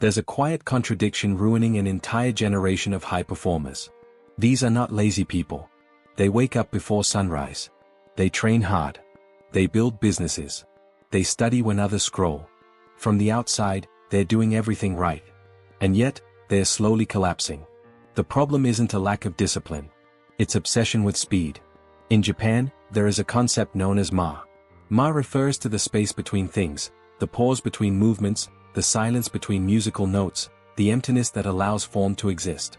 There's a quiet contradiction ruining an entire generation of high performers. These are not lazy people. They wake up before sunrise. They train hard. They build businesses. They study when others scroll. From the outside, they're doing everything right. And yet, they're slowly collapsing. The problem isn't a lack of discipline. It's obsession with speed. In Japan, there is a concept known as ma. Ma refers to the space between things, the pause between movements, the silence between musical notes, the emptiness that allows form to exist.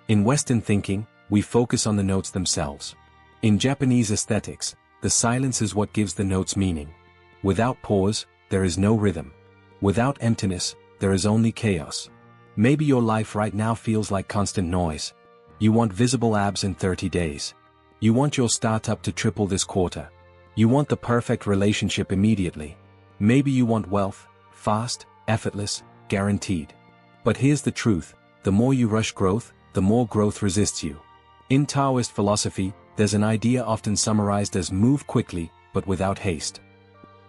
In Western thinking, we focus on the notes themselves. In Japanese aesthetics, the silence is what gives the notes meaning. Without pause, there is no rhythm. Without emptiness, there is only chaos. Maybe your life right now feels like constant noise. You want visible abs in 30 days. You want your startup to triple this quarter. You want the perfect relationship immediately. Maybe you want wealth, fast, effortless, guaranteed. But here's the truth, the more you rush growth, the more growth resists you. In Taoist philosophy, there's an idea often summarized as move quickly, but without haste.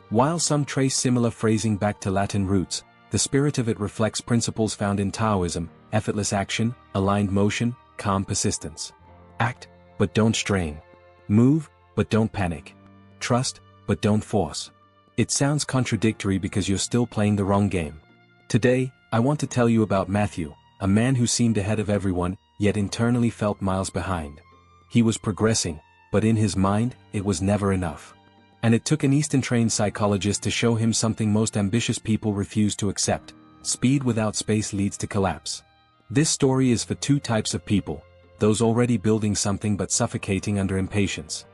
While some trace similar phrasing back to Latin roots, the spirit of it reflects principles found in Taoism: effortless action, aligned motion, calm persistence. Act, but don't strain. Move, but don't panic. Trust, but don't force. It sounds contradictory because you're still playing the wrong game. Today, I want to tell you about Matthew, a man who seemed ahead of everyone, yet internally felt miles behind. He was progressing, but in his mind, it was never enough. And it took an Eastern-trained psychologist to show him something most ambitious people refuse to accept: speed without space leads to collapse. This story is for two types of people: those already building something but suffocating under impatience.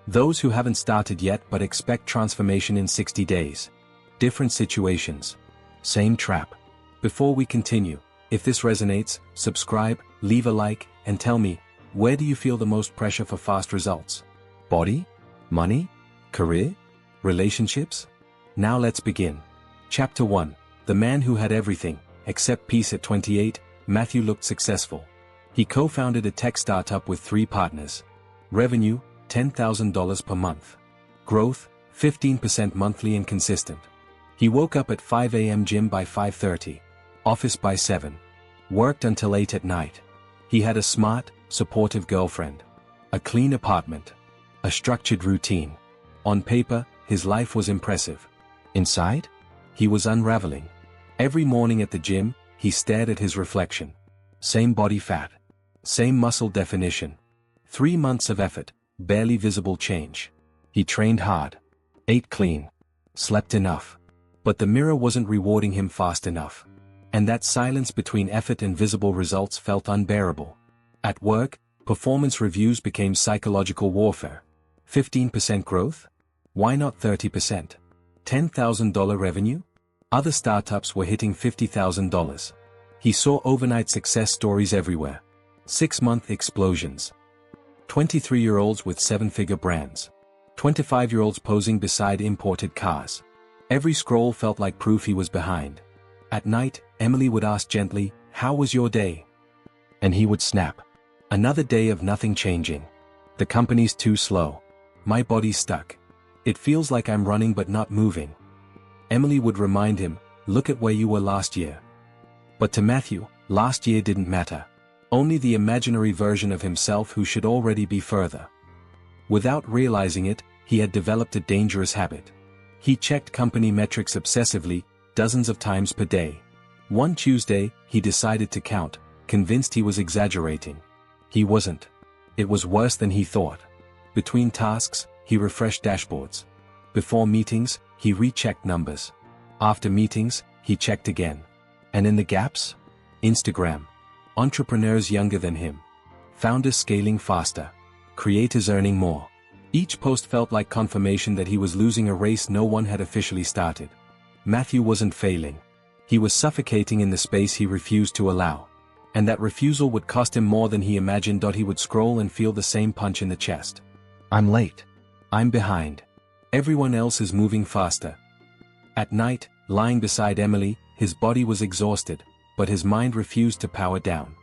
Those who haven't started yet but expect transformation in 60 days. Different situations. Same trap. Before we continue, if this resonates, subscribe, leave a like, and tell me, where do you feel the most pressure for fast results? Body? Money? Career? Relationships? Now let's begin. Chapter 1. The man who had everything, except peace. At 28, Matthew looked successful. He co-founded a tech startup with 3 partners. Revenue, $10,000 per month. Growth, 15% monthly and consistent. He woke up at 5 a.m. gym by 5:30. Office by 7. Worked until 8 at night. He had a smart, supportive girlfriend. A clean apartment. A structured routine. On paper, his life was impressive. Inside? He was unraveling. Every morning at the gym, he stared at his reflection. Same body fat. Same muscle definition. 3 months of effort, barely visible change. He trained hard. Ate clean. Slept enough. But the mirror wasn't rewarding him fast enough. And that silence between effort and visible results felt unbearable. At work, performance reviews became psychological warfare. 15% growth? Why not 30%? $10,000 revenue? Other startups were hitting $50,000. He saw overnight success stories everywhere. 6-month explosions. 23-year-olds with 7-figure brands. 25-year-olds posing beside imported cars. Every scroll felt like proof he was behind. At night, Emily would ask gently, "How was your day?" And he would snap. "Another day of nothing changing. The company's too slow. My body's stuck. It feels like I'm running but not moving." Emily would remind him, "Look at where you were last year." But to Matthew, last year didn't matter. Only the imaginary version of himself who should already be further. Without realizing it, he had developed a dangerous habit. He checked company metrics obsessively, dozens of times per day. One Tuesday, he decided to count, convinced he was exaggerating. He wasn't. It was worse than he thought. Between tasks, he refreshed dashboards. Before meetings, he rechecked numbers. After meetings, he checked again. And in the gaps? Instagram. Entrepreneurs younger than him. Founders scaling faster. Creators earning more. Each post felt like confirmation that he was losing a race no one had officially started. Matthew wasn't failing. He was suffocating in the space he refused to allow. And that refusal would cost him more than he imagined. He would scroll and feel the same punch in the chest. "I'm late. I'm behind. Everyone else is moving faster." At night, lying beside Emily, his body was exhausted, but his mind refused to power down.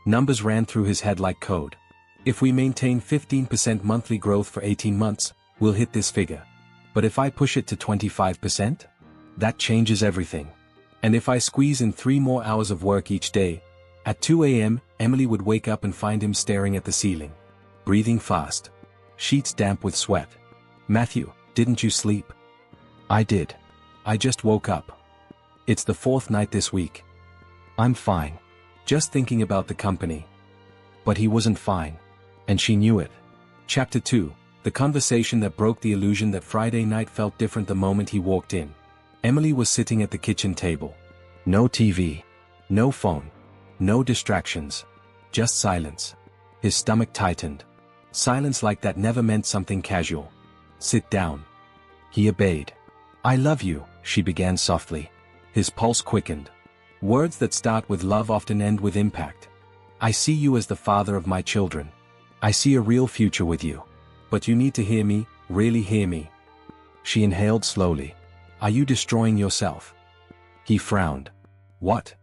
Numbers ran through his head like code. "If we maintain 15% monthly growth for 18 months, we'll hit this figure. But if I push it to 25%? That changes everything. And if I squeeze in 3 more hours of work each day, at 2 a.m., Emily would wake up and find him staring at the ceiling, breathing fast, sheets damp with sweat. Matthew, didn't you sleep? I did. I just woke up. It's the 4th night this week. I'm fine. Just thinking about the company. But he wasn't fine. And she knew it. Chapter 2, the conversation that broke the illusion that Friday night felt different the moment he walked in. Emily was sitting at the kitchen table. No TV. No phone. No distractions. Just silence. His stomach tightened. Silence like that never meant something casual. Sit down. He obeyed. I love you, she began softly. His pulse quickened. Words that start with love often end with impact. I see you as the father of my children. I see a real future with you. But you need to hear me, really hear me. She inhaled slowly. Are you destroying yourself? He frowned. What?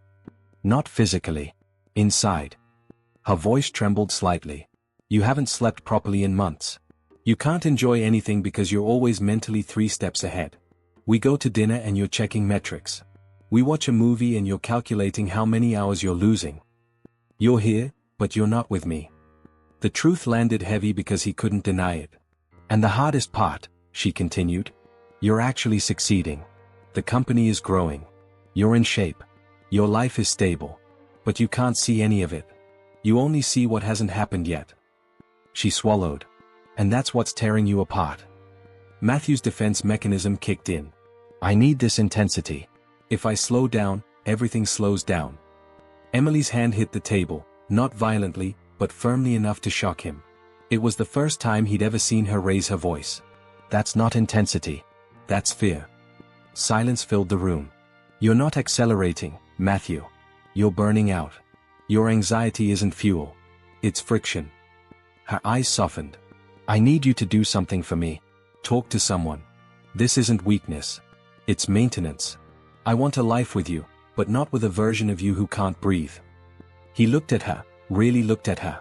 Not physically. Inside. Her voice trembled slightly. You haven't slept properly in months. You can't enjoy anything because you're always mentally 3 steps ahead. We go to dinner and you're checking metrics. We watch a movie and you're calculating how many hours you're losing. You're here, but you're not with me. The truth landed heavy because he couldn't deny it. And the hardest part, she continued, you're actually succeeding. The company is growing. You're in shape. Your life is stable. But you can't see any of it. You only see what hasn't happened yet. She swallowed. And that's what's tearing you apart. Matthew's defense mechanism kicked in. I need this intensity. If I slow down, everything slows down. Emily's hand hit the table, not violently, but firmly enough to shock him. It was the first time he'd ever seen her raise her voice. That's not intensity. That's fear. Silence filled the room. You're not accelerating, Matthew. You're burning out. Your anxiety isn't fuel. It's friction. Her eyes softened. I need you to do something for me. Talk to someone. This isn't weakness. It's maintenance. I want a life with you, but not with a version of you who can't breathe. He looked at her, really looked at her.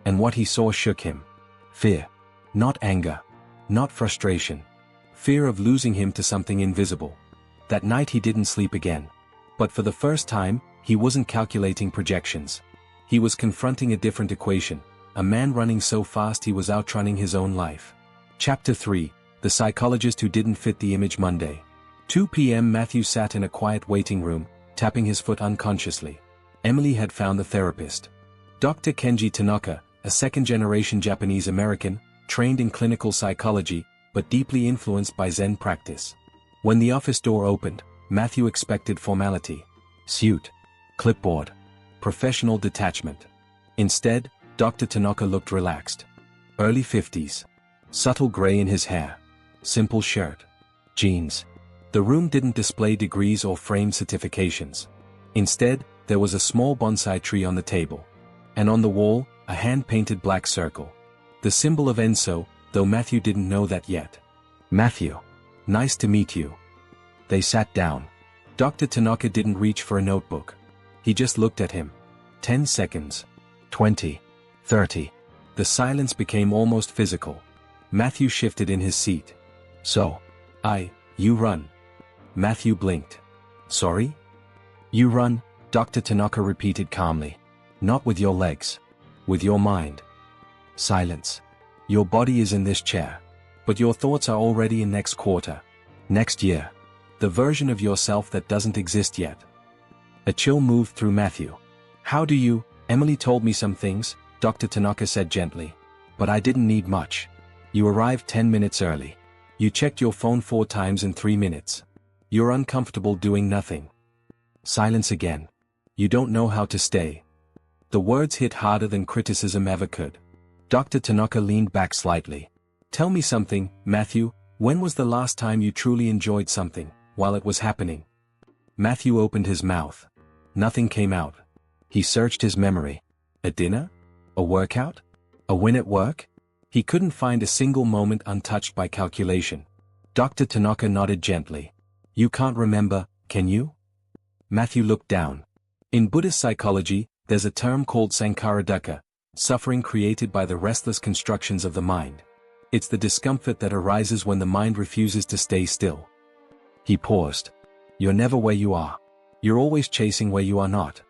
And what he saw shook him. Fear. Not anger. Not frustration. Fear of losing him to something invisible. That night he didn't sleep again. But for the first time, he wasn't calculating projections. He was confronting a different equation. A man running so fast he was outrunning his own life. Chapter 3, the psychologist who didn't fit the image. Monday. 2 p.m. Matthew sat in a quiet waiting room, tapping his foot unconsciously. Emily had found the therapist. Dr. Kenji Tanaka, a second-generation Japanese-American, trained in clinical psychology, but deeply influenced by Zen practice. When the office door opened, Matthew expected formality. Suit. Clipboard. Professional detachment. Instead, Dr. Tanaka looked relaxed. Early 50s. Subtle gray in his hair. Simple shirt. Jeans. The room didn't display degrees or framed certifications. Instead, there was a small bonsai tree on the table. And on the wall, a hand-painted black circle. The symbol of Enso, though Matthew didn't know that yet. Matthew. Nice to meet you. They sat down. Dr. Tanaka didn't reach for a notebook. He just looked at him. 10 seconds. 20. 30. The silence became almost physical. Matthew shifted in his seat. So. You run. Matthew blinked. Sorry? You run, Dr. Tanaka repeated calmly. Not with your legs. With your mind. Silence. Your body is in this chair. But your thoughts are already in next quarter. Next year. The version of yourself that doesn't exist yet. A chill moved through Matthew. How do you? Emily told me some things, Dr. Tanaka said gently. But I didn't need much. You arrived 10 minutes early. You checked your phone 4 times in 3 minutes. You're uncomfortable doing nothing. Silence again. You don't know how to stay. The words hit harder than criticism ever could. Dr. Tanaka leaned back slightly. Tell me something, Matthew, when was the last time you truly enjoyed something, while it was happening? Matthew opened his mouth. Nothing came out. He searched his memory. A dinner? A workout? A win at work? He couldn't find a single moment untouched by calculation. Dr. Tanaka nodded gently. You can't remember, can you? Matthew looked down. In Buddhist psychology, there's a term called sankhara dukkha, suffering created by the restless constructions of the mind. It's the discomfort that arises when the mind refuses to stay still. He paused. You're never where you are. You're always chasing where you are not.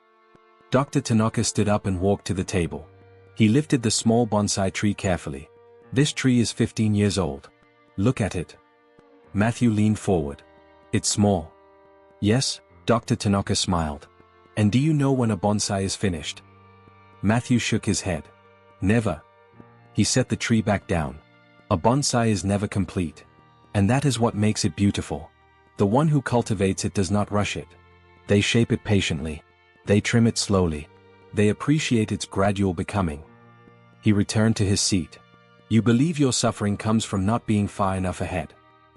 Dr. Tanaka stood up and walked to the table. He lifted the small bonsai tree carefully. This tree is 15 years old. Look at it. Matthew leaned forward. It's small. Yes, Dr. Tanaka smiled. And do you know when a bonsai is finished? Matthew shook his head. Never. He set the tree back down. A bonsai is never complete. And that is what makes it beautiful. The one who cultivates it does not rush it. They shape it patiently. They trim it slowly. They appreciate its gradual becoming. He returned to his seat. You believe your suffering comes from not being far enough ahead.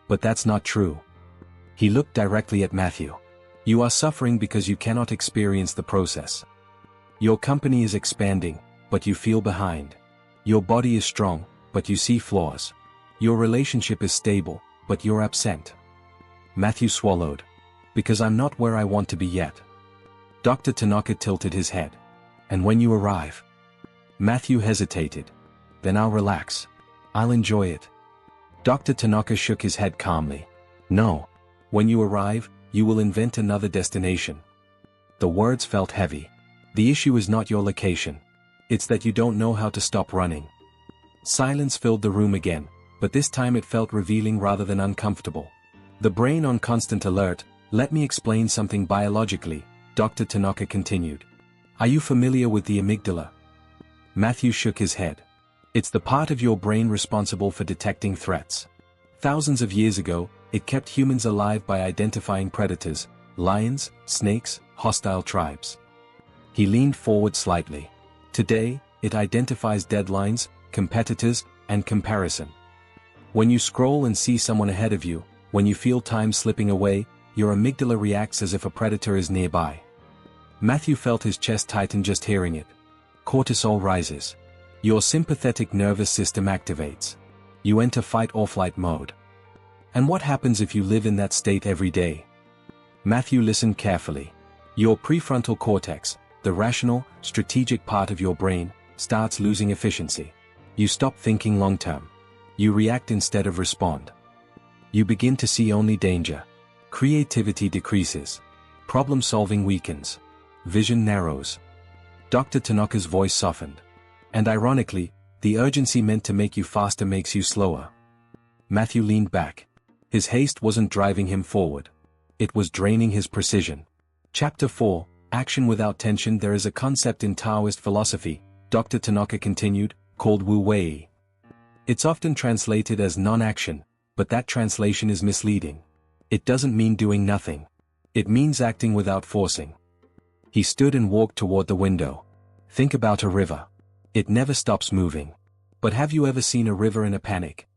But that's not true. He looked directly at Matthew. You are suffering because you cannot experience the process. Your company is expanding, but you feel behind. Your body is strong, but you see flaws. Your relationship is stable, but you're absent. Matthew swallowed. Because I'm not where I want to be yet. Dr. Tanaka tilted his head. And when you arrive? Matthew hesitated. Then I'll relax. I'll enjoy it. Dr. Tanaka shook his head calmly. No. When you arrive, you will invent another destination. The words felt heavy. The issue is not your location. It's that you don't know how to stop running. Silence filled the room again, but this time it felt revealing rather than uncomfortable. The brain on constant alert. Let me explain something biologically, Dr. Tanaka continued. Are you familiar with the amygdala? Matthew shook his head. It's the part of your brain responsible for detecting threats. Thousands of years ago, it kept humans alive by identifying predators, lions, snakes, hostile tribes. He leaned forward slightly. Today, it identifies deadlines, competitors, and comparison. When you scroll and see someone ahead of you, when you feel time slipping away, your amygdala reacts as if a predator is nearby. Matthew felt his chest tighten just hearing it. Cortisol rises. Your sympathetic nervous system activates. You enter fight-or-flight mode. And what happens if you live in that state every day? Matthew listened carefully. Your prefrontal cortex, the rational, strategic part of your brain, starts losing efficiency. You stop thinking long-term. You react instead of respond. You begin to see only danger. Creativity decreases. Problem-solving weakens. Vision narrows. Dr. Tanaka's voice softened. And ironically, the urgency meant to make you faster makes you slower. Matthew leaned back. His haste wasn't driving him forward. It was draining his precision. Chapter 4, Action Without Tension. There is a concept in Taoist philosophy, Dr. Tanaka continued, called Wu Wei. It's often translated as non-action, but that translation is misleading. It doesn't mean doing nothing. It means acting without forcing. He stood and walked toward the window. Think about a river. It never stops moving. But have you ever seen a river in a panic?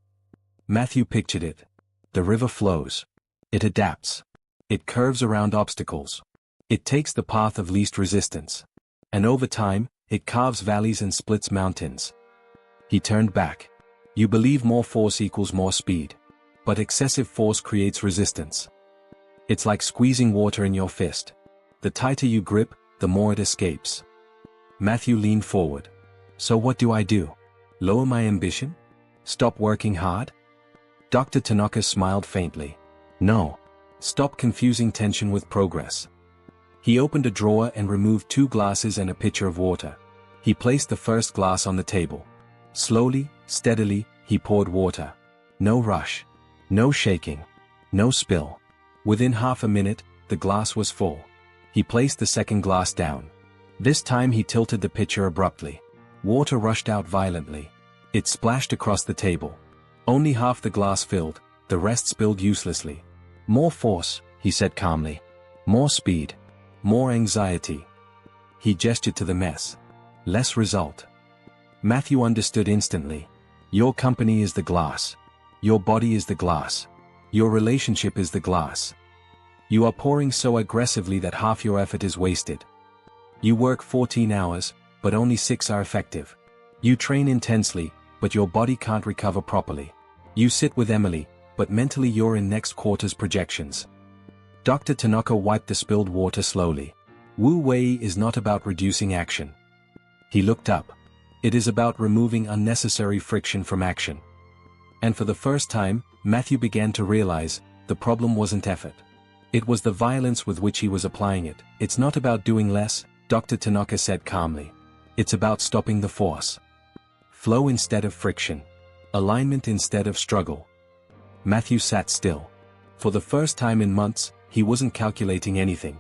Matthew pictured it. The river flows. It adapts. It curves around obstacles. It takes the path of least resistance. And over time, it carves valleys and splits mountains. He turned back. You believe more force equals more speed. But excessive force creates resistance. It's like squeezing water in your fist. The tighter you grip, the more it escapes. Matthew leaned forward. So what do I do? Lower my ambition? Stop working hard? Dr. Tanaka smiled faintly. No. Stop confusing tension with progress. He opened a drawer and removed 2 glasses and a pitcher of water. He placed the first glass on the table. Slowly, steadily, he poured water. No rush. No shaking. No spill. Within half a minute, the glass was full. He placed the second glass down. This time he tilted the pitcher abruptly. Water rushed out violently. It splashed across the table. Only half the glass filled, the rest spilled uselessly. More force, he said calmly. More speed. More anxiety. He gestured to the mess. Less result. Matthew understood instantly. Your company is the glass. Your body is the glass. Your relationship is the glass. You are pouring so aggressively that half your effort is wasted. You work 14 hours, but only 6 are effective. You train intensely, but your body can't recover properly. You sit with Emily, but mentally you're in next quarter's projections. Dr. Tanaka wiped the spilled water slowly. Wu Wei is not about reducing action. He looked up. It is about removing unnecessary friction from action. And for the first time, Matthew began to realize, the problem wasn't effort. It was the violence with which he was applying it. It's not about doing less, Dr. Tanaka said calmly. It's about stopping the force. Flow instead of friction. Alignment instead of struggle. Matthew sat still. For the first time in months, he wasn't calculating anything.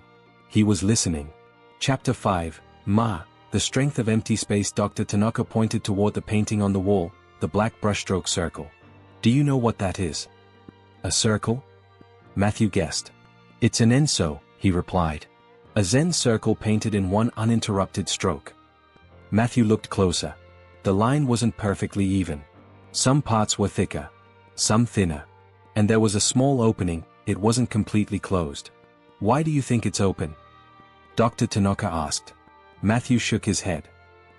He was listening. Chapter 5, Ma, the strength of empty space. Dr. Tanaka pointed toward the painting on the wall, the black brushstroke circle. Do you know what that is? A circle? Matthew guessed. It's an enso, he replied. A Zen circle painted in one uninterrupted stroke. Matthew looked closer. The line wasn't perfectly even. Some parts were thicker, some thinner. And there was a small opening, it wasn't completely closed. Why do you think it's open? Dr. Tanaka asked. Matthew shook his head.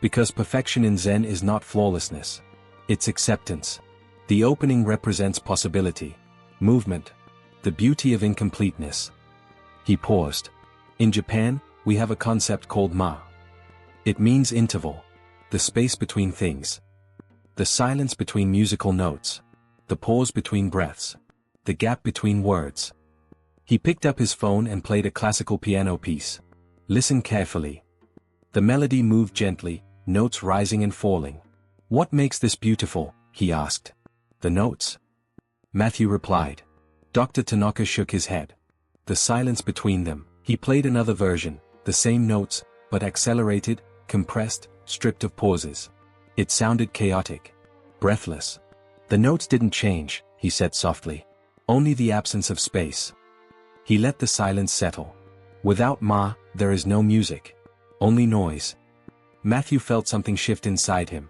Because perfection in Zen is not flawlessness. It's acceptance. The opening represents possibility, movement, the beauty of incompleteness. He paused. In Japan, we have a concept called Ma. It means interval, the space between things. The silence between musical notes. The pause between breaths. The gap between words. He picked up his phone and played a classical piano piece. Listen carefully. The melody moved gently, notes rising and falling. What makes this beautiful? He asked. The notes. Matthew replied. Dr. Tanaka shook his head. The silence between them. He played another version, the same notes, but accelerated, compressed, stripped of pauses. It sounded chaotic. Breathless. The notes didn't change, he said softly. Only the absence of space. He let the silence settle. Without Ma, there is no music. Only noise. Matthew felt something shift inside him.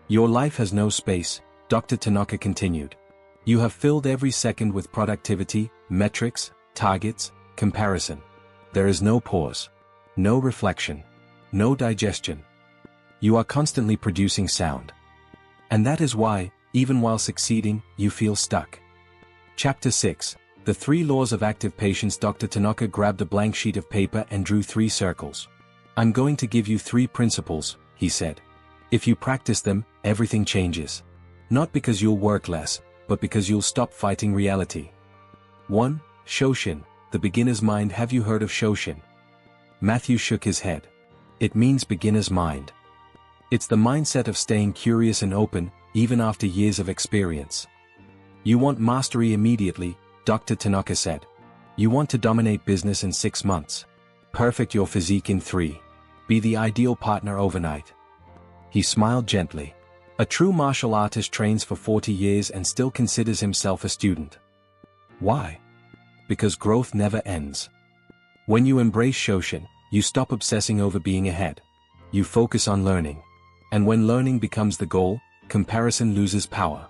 Your life has no space, Dr. Tanaka continued. You have filled every second with productivity, metrics, targets, comparison. There is no pause. No reflection. No digestion. You are constantly producing sound. And that is why, even while succeeding, you feel stuck. Chapter 6, The 3 Laws of Active Patience. Dr. Tanaka grabbed a blank sheet of paper and drew 3 circles. I'm going to give you 3 principles, he said. If you practice them, everything changes. Not because you'll work less, but because you'll stop fighting reality. 1. Shoshin, the beginner's mind. Have you heard of Shoshin? Matthew shook his head. It means beginner's mind. It's the mindset of staying curious and open, even after years of experience. You want mastery immediately, Dr. Tanaka said. You want to dominate business in 6 months. Perfect your physique in 3. Be the ideal partner overnight. He smiled gently. A true martial artist trains for 40 years and still considers himself a student. Why? Because growth never ends. When you embrace Shoshin, you stop obsessing over being ahead. You focus on learning. And when learning becomes the goal, comparison loses power.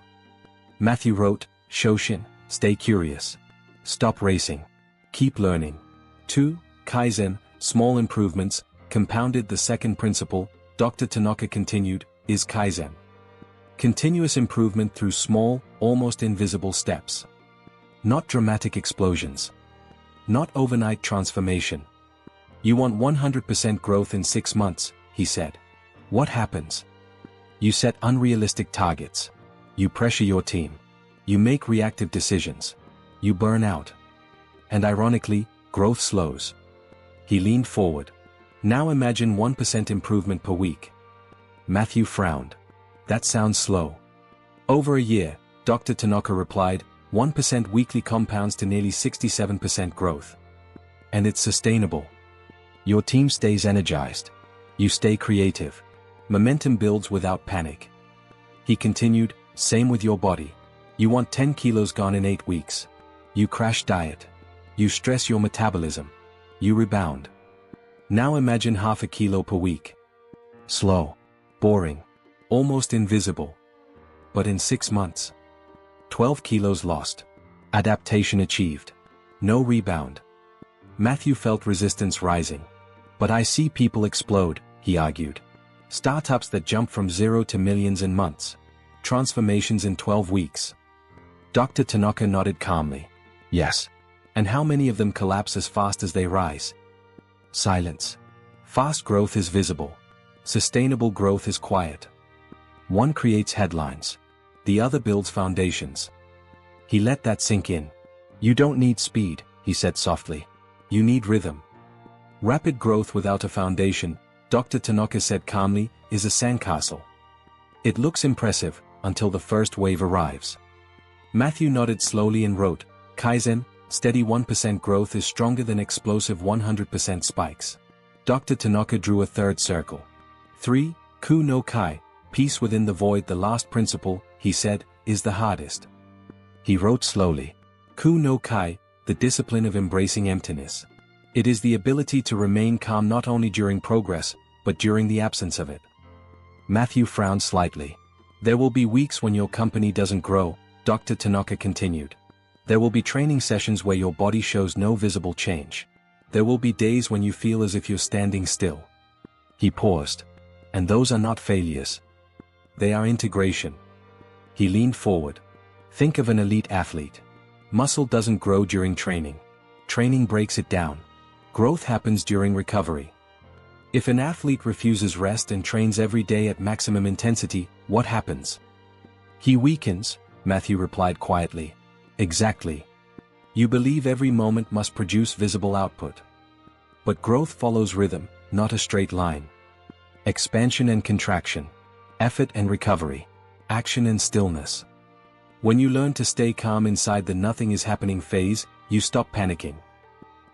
Matthew wrote, Shoshin, stay curious. Stop racing. Keep learning. 2. Kaizen, small improvements, compounded. The second principle, Dr. Tanaka continued, is Kaizen. Continuous improvement through small, almost invisible steps. Not dramatic explosions. Not overnight transformation. You want 100% growth in 6 months, he said. What happens? You set unrealistic targets. You pressure your team. You make reactive decisions. You burn out. And ironically, growth slows. He leaned forward. Now imagine 1% improvement per week. Matthew frowned. That sounds slow. Over a year, Dr. Tanaka replied, 1% weekly compounds to nearly 67% growth. And it's sustainable. Your team stays energized. You stay creative. Momentum builds without panic. He continued, same with your body. You want 10 kilos gone in 8 weeks. You crash diet. You stress your metabolism. You rebound. Now imagine half a kilo per week. Slow. Boring. Almost invisible. But in 6 months. 12 kilos lost. Adaptation achieved. No rebound. Matthew felt resistance rising. But I see people explode, he argued. Startups that jump from 0 to millions in months. Transformations in 12 weeks. Dr. Tanaka nodded calmly. Yes. And how many of them collapse as fast as they rise? Silence. Fast growth is visible. Sustainable growth is quiet. One creates headlines. The other builds foundations. He let that sink in. You don't need speed, he said softly. You need rhythm. Rapid growth without a foundation, Dr. Tanaka said calmly, is a sandcastle. It looks impressive, until the first wave arrives. Matthew nodded slowly and wrote, Kaizen, steady 1% growth is stronger than explosive 100% spikes. Dr. Tanaka drew a third circle. 3. Ku no Kai, peace within the void. The last principle, he said, is the hardest. He wrote slowly. Ku no Kai, the discipline of embracing emptiness. It is the ability to remain calm not only during progress, but during the absence of it. Matthew frowned slightly. There will be weeks when your company doesn't grow, Dr. Tanaka continued. There will be training sessions where your body shows no visible change. There will be days when you feel as if you're standing still. He paused. And those are not failures. They are integration. He leaned forward. Think of an elite athlete. Muscle doesn't grow during training. Training breaks it down. Growth happens during recovery. If an athlete refuses rest and trains every day at maximum intensity, what happens? He weakens, Matthew replied quietly. Exactly. You believe every moment must produce visible output. But growth follows rhythm, not a straight line. Expansion and contraction. Effort and recovery. Action and stillness. When you learn to stay calm inside the nothing is happening phase, you stop panicking.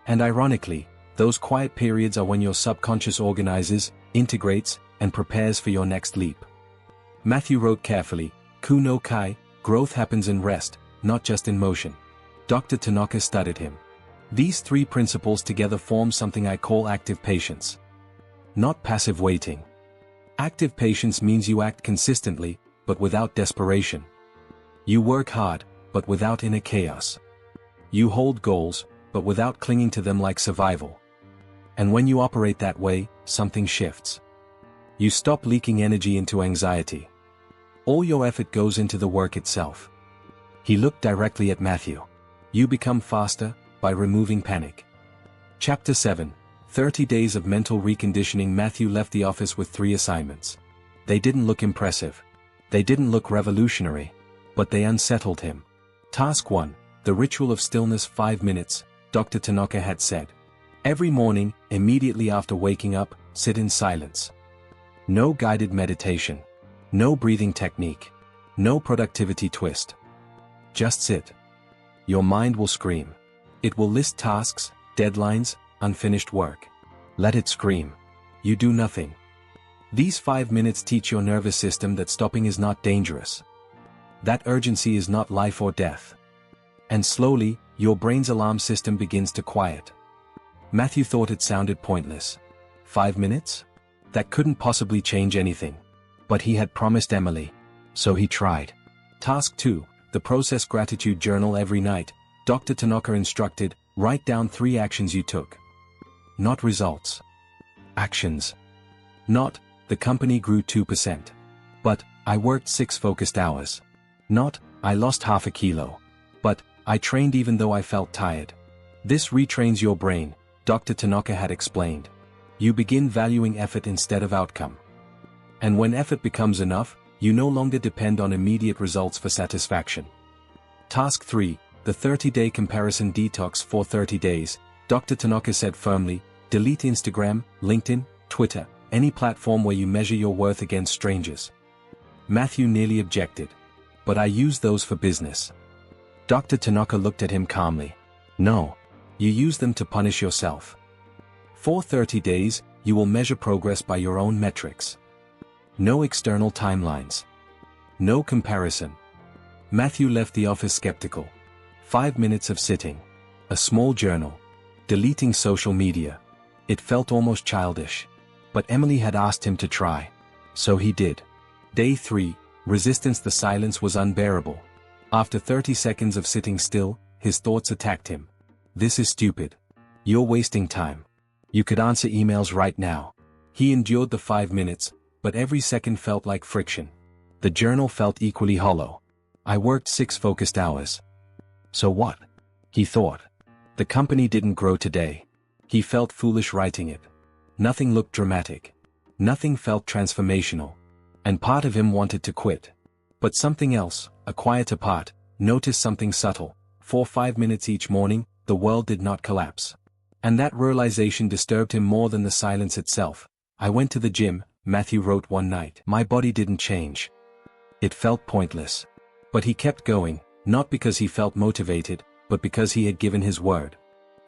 And ironically, those quiet periods are when your subconscious organizes, integrates, and prepares for your next leap. Matthew wrote carefully, Ku no Kai, growth happens in rest, not just in motion. Dr. Tanaka studied him. These 3 principles together form something I call active patience. Not passive waiting. Active patience means you act consistently, but without desperation. You work hard, but without inner chaos. You hold goals, but without clinging to them like survival. And when you operate that way, something shifts. You stop leaking energy into anxiety. All your effort goes into the work itself. He looked directly at Matthew. You become faster, by removing panic. Chapter 7. 30 Days of Mental Reconditioning. Matthew left the office with 3 assignments. They didn't look impressive. They didn't look revolutionary. But they unsettled him. Task 1. The ritual of stillness. 5 minutes, Dr. Tanaka had said. Every morning, immediately after waking up, sit in silence. No guided meditation. No breathing technique. No productivity twist. Just sit. Your mind will scream. It will list tasks, deadlines, unfinished work. Let it scream. You do nothing. These 5 minutes teach your nervous system that stopping is not dangerous. That urgency is not life or death. And slowly, your brain's alarm system begins to quiet. Matthew thought it sounded pointless. 5 minutes? That couldn't possibly change anything. But he had promised Emily. So he tried. Task 2, the process gratitude journal. Every night, Dr. Tanaka instructed, write down 3 actions you took. Not results. Actions. Not, the company grew 2%. But, I worked 6 focused hours. Not, I lost half a kilo. But, I trained even though I felt tired. This retrains your brain, Dr. Tanaka had explained. You begin valuing effort instead of outcome. And when effort becomes enough, you no longer depend on immediate results for satisfaction. Task 3, the 30-day comparison detox. For 30 days, Dr. Tanaka said firmly, delete Instagram, LinkedIn, Twitter, any platform where you measure your worth against strangers. Matthew nearly objected. But I use those for business. Dr. Tanaka looked at him calmly. No. You use them to punish yourself. For 30 days, you will measure progress by your own metrics. No external timelines. No comparison. Matthew left the office skeptical. 5 minutes of sitting. A small journal. Deleting social media. It felt almost childish. But Emily had asked him to try. So he did. Day 3, resistance. The silence was unbearable. After 30 seconds of sitting still, his thoughts attacked him. This is stupid. You're wasting time. You could answer emails right now. He endured the 5 minutes, but every second felt like friction. The journal felt equally hollow. I worked 6 focused hours. So what? He thought. The company didn't grow today. He felt foolish writing it. Nothing looked dramatic. Nothing felt transformational. And part of him wanted to quit. But something else, a quieter part, noticed something subtle. For 5 minutes each morning, the world did not collapse. And that realization disturbed him more than the silence itself. I went to the gym, Matthew wrote one night. My body didn't change. It felt pointless. But he kept going, not because he felt motivated, but because he had given his word.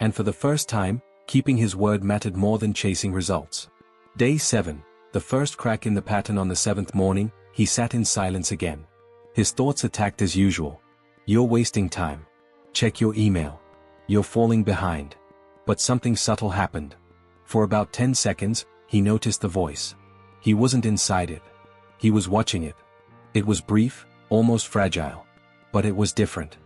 And for the first time, keeping his word mattered more than chasing results. Day 7, the first crack in the pattern. On the 7th morning, he sat in silence again. His thoughts attacked as usual. You're wasting time. Check your email. You're falling behind. But something subtle happened. For about 10 seconds, he noticed the voice. He wasn't inside it. He was watching it. It was brief, almost fragile. But it was different.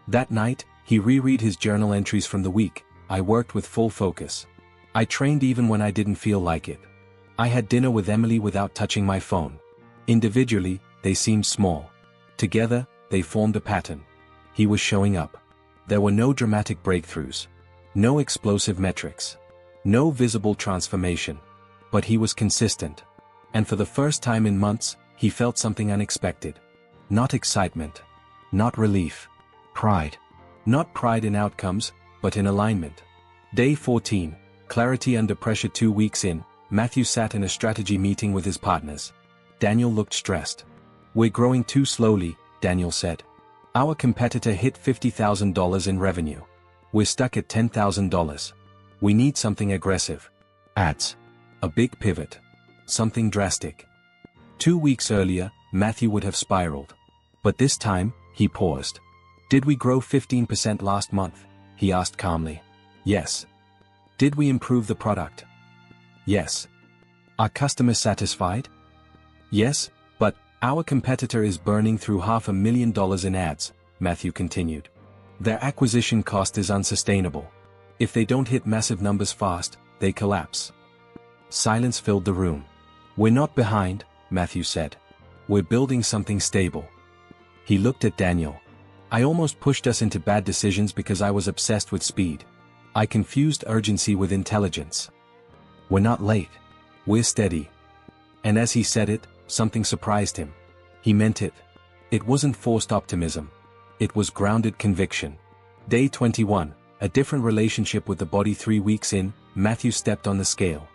That night, he reread his journal entries from the week. I worked with full focus. I trained even when I didn't feel like it. I had dinner with Emily without touching my phone. Individually, they seemed small. Together, they formed a pattern. He was showing up. There were no dramatic breakthroughs. No explosive metrics. No visible transformation. But he was consistent. And for the first time in months, he felt something unexpected. Not excitement. Not relief. Pride. Not pride in outcomes, but in alignment. Day 14, clarity under pressure. 2 weeks in, Matthew sat in a strategy meeting with his partners. Daniel looked stressed. We're growing too slowly, Daniel said. Our competitor hit $50,000 in revenue. We're stuck at $10,000. We need something aggressive. Ads. A big pivot. Something drastic. 2 weeks earlier, Matthew would have spiraled. But this time, he paused. Did we grow 15% last month? He asked calmly. Yes. Did we improve the product? Yes. Are customers satisfied? Yes, but our competitor is burning through $500,000 in ads, Matthew continued. Their acquisition cost is unsustainable. If they don't hit massive numbers fast, they collapse. Silence filled the room. We're not behind, Matthew said. We're building something stable. He looked at Daniel. I almost pushed us into bad decisions because I was obsessed with speed. I confused urgency with intelligence. We're not late. We're steady. And as he said it, something surprised him. He meant it. It wasn't forced optimism. It was grounded conviction. Day 21, a different relationship with the body. 3 weeks in, Matthew stepped on the scale.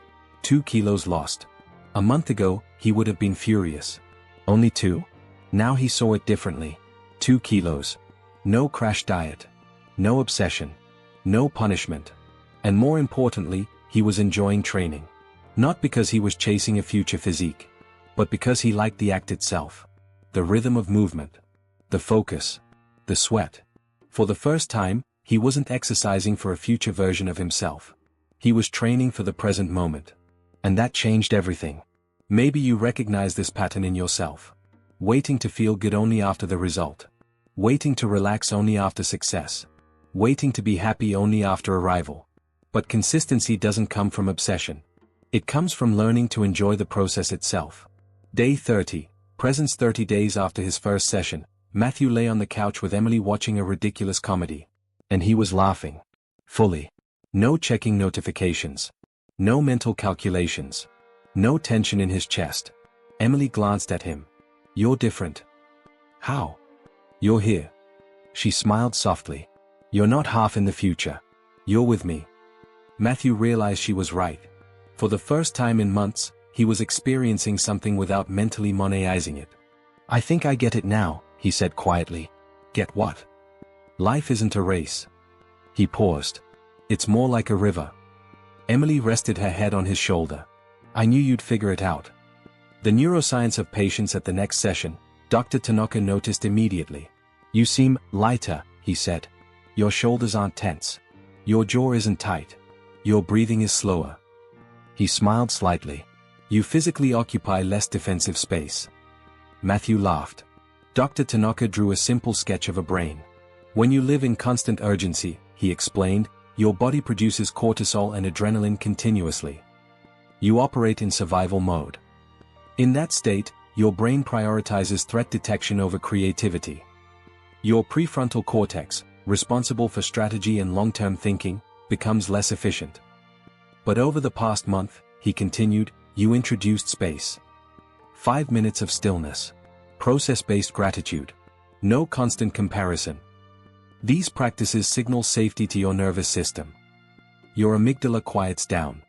2 kilos lost. A month ago, he would have been furious. Only 2? Now he saw it differently. 2 kilos. No crash diet. No obsession. No punishment. And more importantly, he was enjoying training. Not because he was chasing a future physique. But because he liked the act itself. The rhythm of movement. The focus. The sweat. For the first time, he wasn't exercising for a future version of himself. He was training for the present moment. And that changed everything. Maybe you recognize this pattern in yourself. Waiting to feel good only after the result. Waiting to relax only after success. Waiting to be happy only after arrival. But consistency doesn't come from obsession. It comes from learning to enjoy the process itself. Day 30, presence. 30 days after his first session, Matthew lay on the couch with Emily watching a ridiculous comedy. And he was laughing. Fully. No checking notifications. No mental calculations. No tension in his chest. Emily glanced at him. You're different. How? You're here. She smiled softly. You're not half in the future. You're with me. Matthew realized she was right. For the first time in months, he was experiencing something without mentally moneizing it. I think I get it now, he said quietly. Get what? Life isn't a race. He paused. It's more like a river. Emily rested her head on his shoulder. I knew you'd figure it out. The neuroscience of patience. At the next session, Dr. Tanaka noticed immediately. You seem lighter, he said. Your shoulders aren't tense. Your jaw isn't tight. Your breathing is slower. He smiled slightly. You physically occupy less defensive space. Matthew laughed. Dr. Tanaka drew a simple sketch of a brain. When you live in constant urgency, he explained, your body produces cortisol and adrenaline continuously. You operate in survival mode. In that state, your brain prioritizes threat detection over creativity. Your prefrontal cortex, responsible for strategy and long-term thinking, becomes less efficient. But over the past month, he continued, you introduced space. 5 minutes of stillness. Process-based gratitude. No constant comparison. These practices signal safety to your nervous system. Your amygdala quiets down.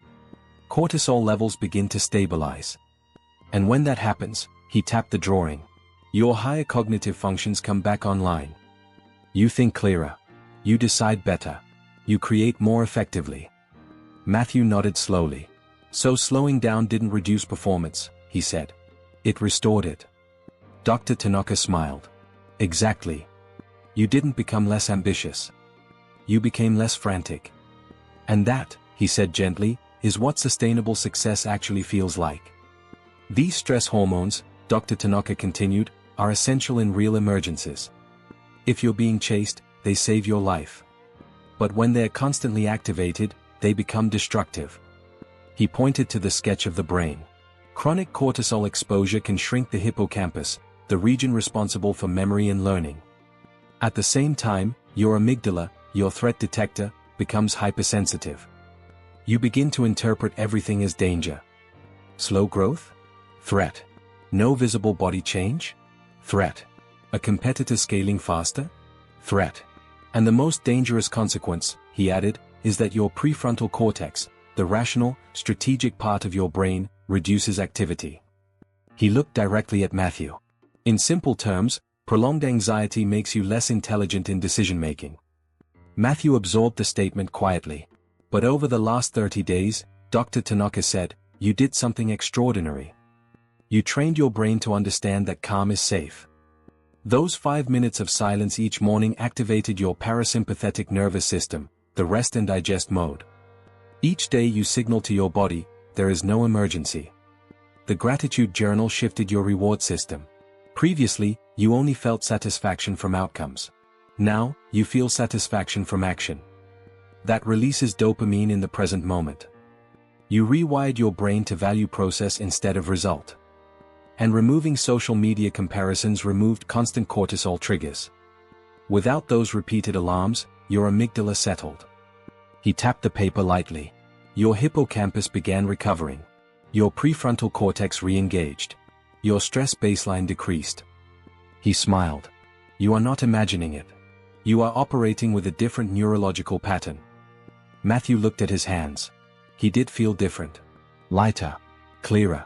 Cortisol levels begin to stabilize. And when that happens, he tapped the drawing. Your higher cognitive functions come back online. You think clearer. You decide better. You create more effectively. Matthew nodded slowly. So slowing down didn't reduce performance, he said. It restored it. Dr. Tanaka smiled. Exactly. You didn't become less ambitious. You became less frantic. And that, he said gently, is what sustainable success actually feels like. These stress hormones, Dr. Tanaka continued, are essential in real emergencies. If you're being chased, they save your life. But when they're constantly activated, they become destructive. He pointed to the sketch of the brain. Chronic cortisol exposure can shrink the hippocampus, the region responsible for memory and learning. At the same time, your amygdala, your threat detector, becomes hypersensitive. You begin to interpret everything as danger. Slow growth? Threat. No visible body change? Threat. A competitor scaling faster? Threat. And the most dangerous consequence, he added, is that your prefrontal cortex, the rational, strategic part of your brain, reduces activity. He looked directly at Matthew. In simple terms, prolonged anxiety makes you less intelligent in decision-making. Matthew absorbed the statement quietly. But over the last 30 days, Dr. Tanaka said, you did something extraordinary. You trained your brain to understand that calm is safe. Those 5 minutes of silence each morning activated your parasympathetic nervous system, the rest and digest mode. Each day you signal to your body, there is no emergency. The gratitude journal shifted your reward system. Previously, you only felt satisfaction from outcomes. Now, you feel satisfaction from action. That releases dopamine in the present moment. You rewired your brain to value process instead of result. And removing social media comparisons removed constant cortisol triggers. Without those repeated alarms, your amygdala settled. He tapped the paper lightly. Your hippocampus began recovering. Your prefrontal cortex re-engaged. Your stress baseline decreased. He smiled. You are not imagining it. You are operating with a different neurological pattern. Matthew looked at his hands. He did feel different. Lighter. Clearer.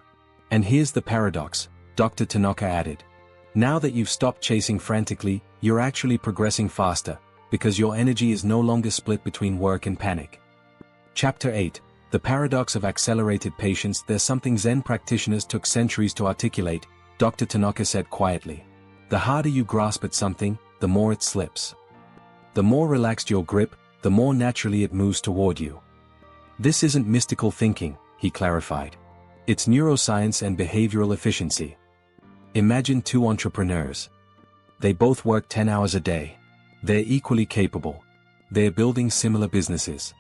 And here's the paradox, Dr. Tanaka added. Now that you've stopped chasing frantically, you're actually progressing faster, because your energy is no longer split between work and panic. Chapter 8. The Paradox of Accelerated Patience. There's something Zen practitioners took centuries to articulate, Dr. Tanaka said quietly. The harder you grasp at something, the more it slips. The more relaxed your grip, the more naturally it moves toward you. This isn't mystical thinking, he clarified. It's neuroscience and behavioral efficiency. Imagine two entrepreneurs. They both work 10 hours a day. They're equally capable. They're building similar businesses.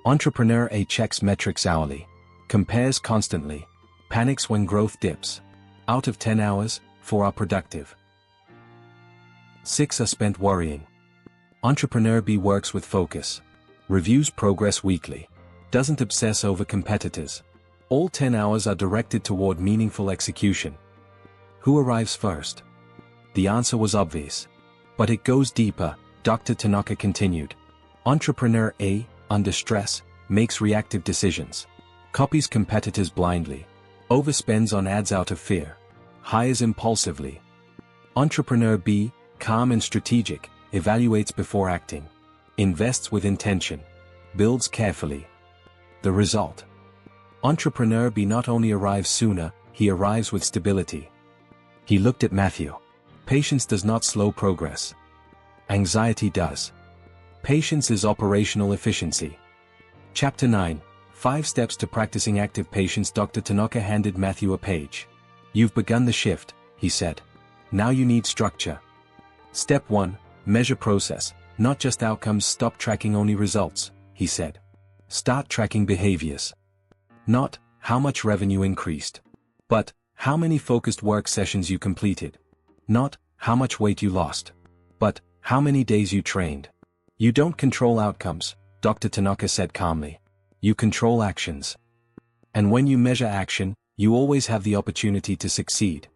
Entrepreneur A checks metrics hourly, compares constantly, panics when growth dips. Out of 10 hours, 4 are productive. 6 are spent worrying. Entrepreneur B works with focus, reviews progress weekly, doesn't obsess over competitors. All 10 hours are directed toward meaningful execution. Who arrives first? The answer was obvious. But it goes deeper, Dr. Tanaka continued. Entrepreneur A, under stress, makes reactive decisions. Copies competitors blindly. Overspends on ads out of fear. Hires impulsively. Entrepreneur B, calm and strategic, evaluates before acting. Invests with intention. Builds carefully. The result. Entrepreneur B not only arrives sooner, he arrives with stability. He looked at Matthew. Patience does not slow progress. Anxiety does. Patience is operational efficiency. Chapter 9. 5 Steps to Practicing Active Patience. Dr. Tanaka handed Matthew a page. You've begun the shift, he said. Now you need structure. Step 1. Measure process, not just outcomes. Stop tracking only results, he said. Start tracking behaviors. Not how much revenue increased, but how many focused work sessions you completed. Not how much weight you lost, but how many days you trained. You don't control outcomes, Dr. Tanaka said calmly. You control actions. And when you measure action, you always have the opportunity to succeed.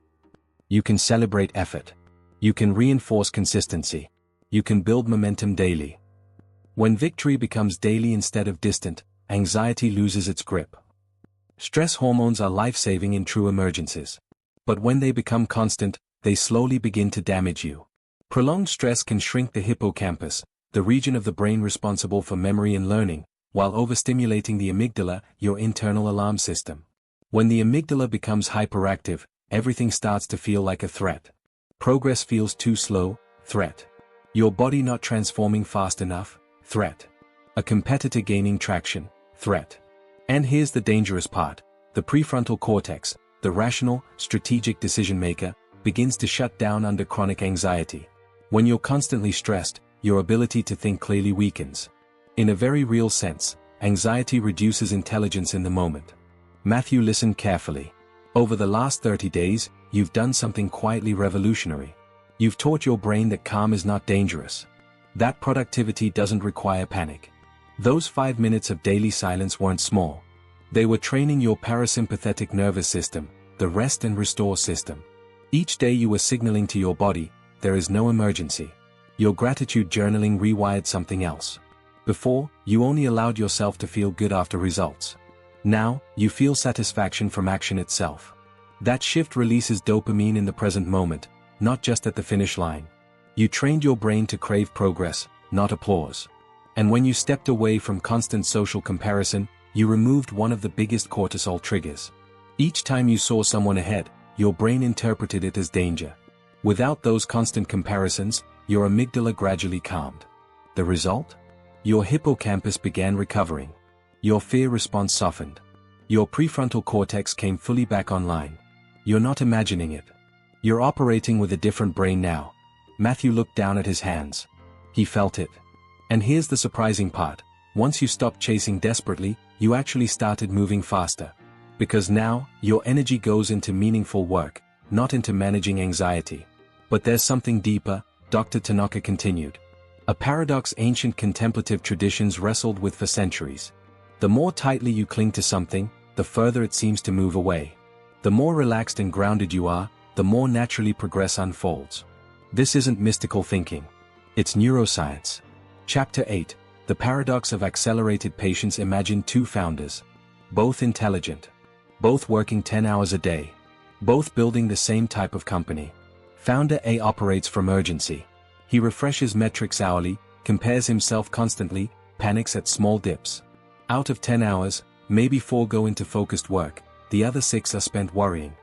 You can celebrate effort. You can reinforce consistency. You can build momentum daily. When victory becomes daily instead of distant, anxiety loses its grip. Stress hormones are life-saving in true emergencies. But when they become constant, they slowly begin to damage you. Prolonged stress can shrink the hippocampus, the region of the brain responsible for memory and learning, while overstimulating the amygdala, your internal alarm system. When the amygdala becomes hyperactive, everything starts to feel like a threat. Progress feels too slow, threat. Your body not transforming fast enough, threat. A competitor gaining traction, threat. And here's the dangerous part. The prefrontal cortex, the rational, strategic decision maker, begins to shut down under chronic anxiety. When you're constantly stressed, your ability to think clearly weakens. In a very real sense, anxiety reduces intelligence in the moment. Matthew, listen carefully. Over the last 30 days, you've done something quietly revolutionary. You've taught your brain that calm is not dangerous. That productivity doesn't require panic. Those 5 minutes of daily silence weren't small. They were training your parasympathetic nervous system, the rest and restore system. Each day you were signaling to your body, there is no emergency. Your gratitude journaling rewired something else. Before, you only allowed yourself to feel good after results. Now, you feel satisfaction from action itself. That shift releases dopamine in the present moment, not just at the finish line. You trained your brain to crave progress, not applause. And when you stepped away from constant social comparison, you removed one of the biggest cortisol triggers. Each time you saw someone ahead, your brain interpreted it as danger. Without those constant comparisons, your amygdala gradually calmed. The result? Your hippocampus began recovering. Your fear response softened. Your prefrontal cortex came fully back online. You're not imagining it. You're operating with a different brain now. Matthew looked down at his hands. He felt it. And here's the surprising part. Once you stopped chasing desperately, you actually started moving faster. Because now, your energy goes into meaningful work, not into managing anxiety. But there's something deeper, Dr. Tanaka continued. A paradox ancient contemplative traditions wrestled with for centuries. The more tightly you cling to something, the further it seems to move away. The more relaxed and grounded you are, the more naturally progress unfolds. This isn't mystical thinking. It's neuroscience. Chapter 8, The Paradox of Accelerated Patience. Imagine two founders. Both intelligent. Both working 10 hours a day. Both building the same type of company. Founder A operates from urgency. He refreshes metrics hourly, compares himself constantly, panics at small dips. Out of 10 hours, maybe 4 go into focused work, the other 6 are spent worrying.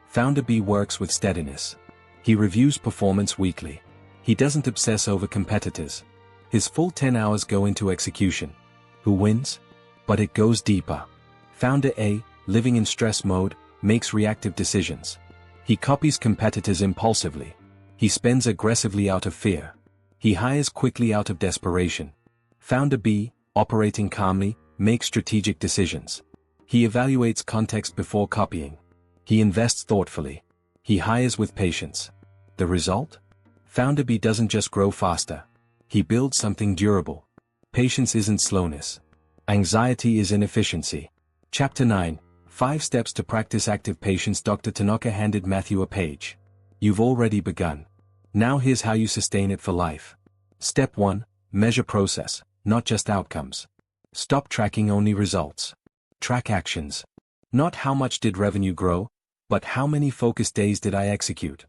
Founder B works with steadiness. He reviews performance weekly. He doesn't obsess over competitors. His full 10 hours go into execution. Who wins? But it goes deeper. Founder A, living in stress mode, makes reactive decisions. He copies competitors impulsively. He spends aggressively out of fear. He hires quickly out of desperation. Founder B, operating calmly, makes strategic decisions. He evaluates context before copying. He invests thoughtfully. He hires with patience. The result? Founder B doesn't just grow faster. He builds something durable. Patience isn't slowness. Anxiety is inefficiency. Chapter 9, 5 Steps to Practice Active Patience. Dr. Tanaka handed Matthew a page. You've already begun. Now here's how you sustain it for life. Step 1, measure process, not just outcomes. Stop tracking only results. Track actions. Not how much did revenue grow, but how many focused days did I execute.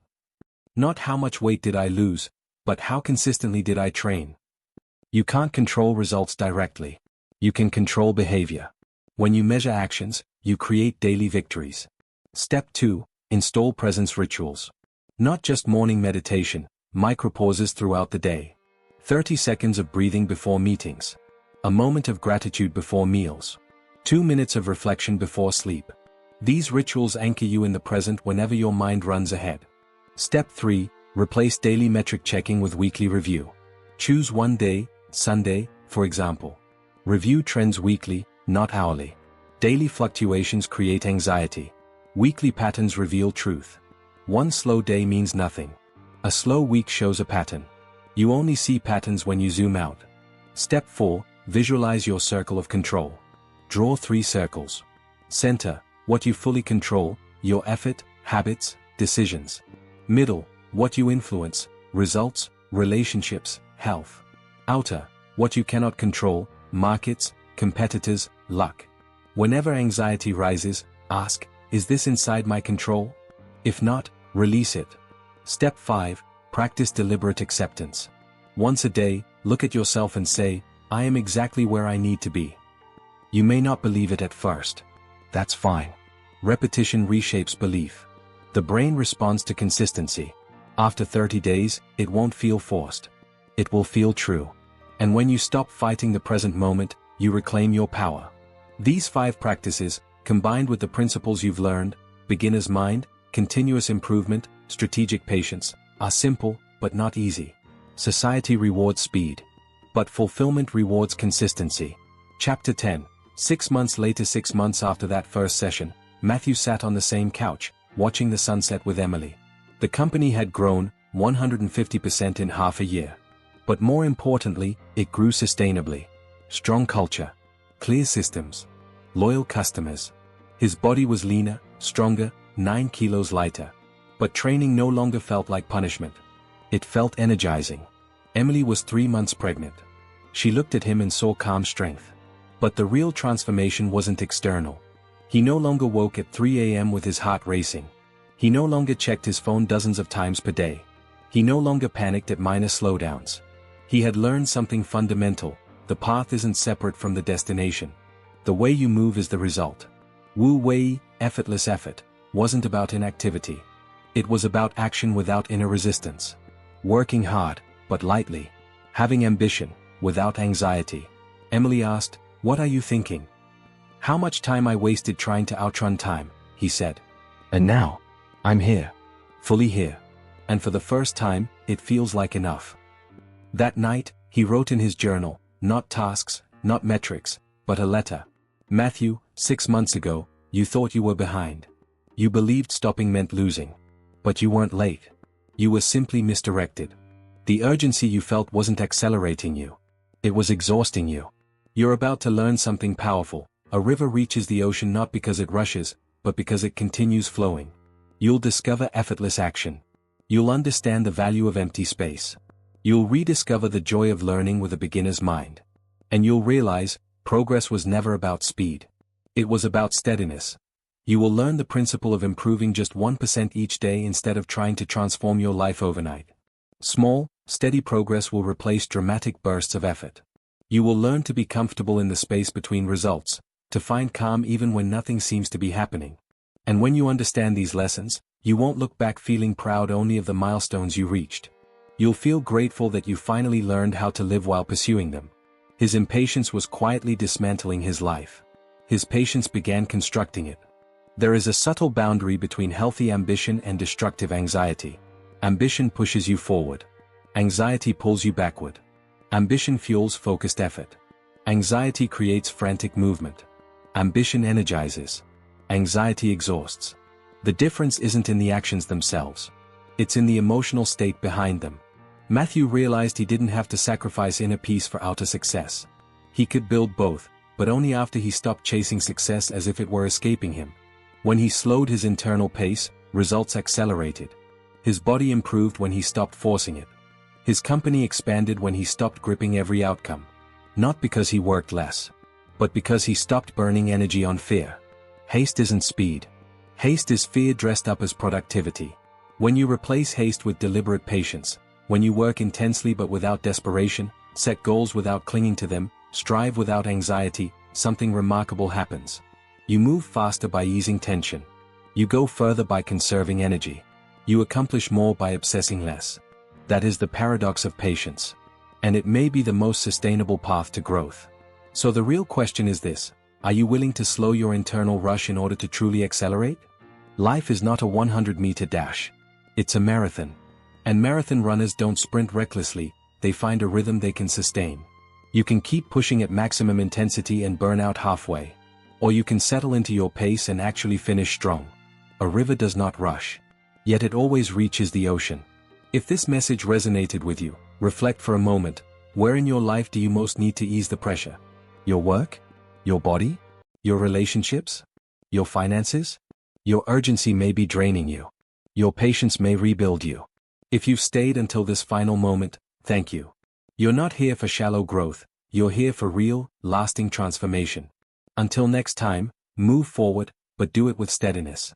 Not how much weight did I lose, but how consistently did I train. You can't control results directly. You can control behavior. When you measure actions, you create daily victories. Step 2, install presence rituals. Not just morning meditation, micropauses throughout the day. 30 seconds of breathing before meetings. A moment of gratitude before meals. 2 minutes of reflection before sleep. These rituals anchor you in the present whenever your mind runs ahead. Step 3, replace daily metric checking with weekly review. Choose one day, Sunday, for example. Review trends weekly, not hourly. Daily fluctuations create anxiety. Weekly patterns reveal truth. One slow day means nothing. A slow week shows a pattern. You only see patterns when you zoom out. Step 4, visualize your circle of control. Draw 3 circles. Center, what you fully control, your effort, habits, decisions. Middle, what you influence, results, relationships, health. Outer, what you cannot control, markets, competitors, luck. Whenever anxiety rises, ask, is this inside my control? If not, release it. Step 5, practice deliberate acceptance. Once a day, look at yourself and say, I am exactly where I need to be. You may not believe it at first. That's fine. Repetition reshapes belief. The brain responds to consistency. After 30 days, it won't feel forced. It will feel true. And when you stop fighting the present moment, you reclaim your power. These 5 practices, combined with the principles you've learned, beginner's mind, continuous improvement, strategic patience, are simple, but not easy. Society rewards speed. But fulfillment rewards consistency. Chapter 10. 6 months later, 6 months after that first session, Matthew sat on the same couch, watching the sunset with Emily. The company had grown 150% in half a year. But more importantly, it grew sustainably. Strong culture. Clear systems. Loyal customers. His body was leaner, stronger, 9 kilos lighter. But training no longer felt like punishment. It felt energizing. Emily was 3 months pregnant. She looked at him and saw calm strength. But the real transformation wasn't external. He no longer woke at 3 a.m. with his heart racing. He no longer checked his phone dozens of times per day. He no longer panicked at minor slowdowns. He had learned something fundamental: the path isn't separate from the destination. The way you move is the result. Wu Wei, effortless effort, wasn't about inactivity. It was about action without inner resistance. Working hard, but lightly. Having ambition, without anxiety. Emily asked, "What are you thinking?" "How much time I wasted trying to outrun time," he said. "And now, I'm here. Fully here. And for the first time, it feels like enough." That night, he wrote in his journal, not tasks, not metrics, but a letter. "Matthew, 6 months ago, you thought you were behind. You believed stopping meant losing. But you weren't late. You were simply misdirected. The urgency you felt wasn't accelerating you. It was exhausting you. You're about to learn something powerful. A river reaches the ocean not because it rushes, but because it continues flowing. You'll discover effortless action. You'll understand the value of empty space. You'll rediscover the joy of learning with a beginner's mind. And you'll realize, progress was never about speed. It was about steadiness. You will learn the principle of improving just 1% each day instead of trying to transform your life overnight. Small, steady progress will replace dramatic bursts of effort. You will learn to be comfortable in the space between results, to find calm even when nothing seems to be happening. And when you understand these lessons, you won't look back feeling proud only of the milestones you reached. You'll feel grateful that you finally learned how to live while pursuing them. His impatience was quietly dismantling his life. His patience began constructing it. There is a subtle boundary between healthy ambition and destructive anxiety. Ambition pushes you forward. Anxiety pulls you backward. Ambition fuels focused effort. Anxiety creates frantic movement. Ambition energizes. Anxiety exhausts. The difference isn't in the actions themselves. It's in the emotional state behind them. Matthew realized he didn't have to sacrifice inner peace for outer success. He could build both, but only after he stopped chasing success as if it were escaping him. When he slowed his internal pace, results accelerated. His body improved when he stopped forcing it. His company expanded when he stopped gripping every outcome. Not because he worked less, but because he stopped burning energy on fear. Haste isn't speed. Haste is fear dressed up as productivity. When you replace haste with deliberate patience, when you work intensely but without desperation, set goals without clinging to them, strive without anxiety, something remarkable happens. You move faster by easing tension. You go further by conserving energy. You accomplish more by obsessing less. That is the paradox of patience. And it may be the most sustainable path to growth. So the real question is this: are you willing to slow your internal rush in order to truly accelerate? Life is not a 100-meter dash. It's a marathon. And marathon runners don't sprint recklessly, they find a rhythm they can sustain. You can keep pushing at maximum intensity and burn out halfway. Or you can settle into your pace and actually finish strong. A river does not rush. Yet it always reaches the ocean. If this message resonated with you, reflect for a moment. Where in your life do you most need to ease the pressure? Your work? Your body? Your relationships? Your finances? Your urgency may be draining you. Your patience may rebuild you. If you've stayed until this final moment, thank you. You're not here for shallow growth, you're here for real, lasting transformation. Until next time, move forward, but do it with steadiness.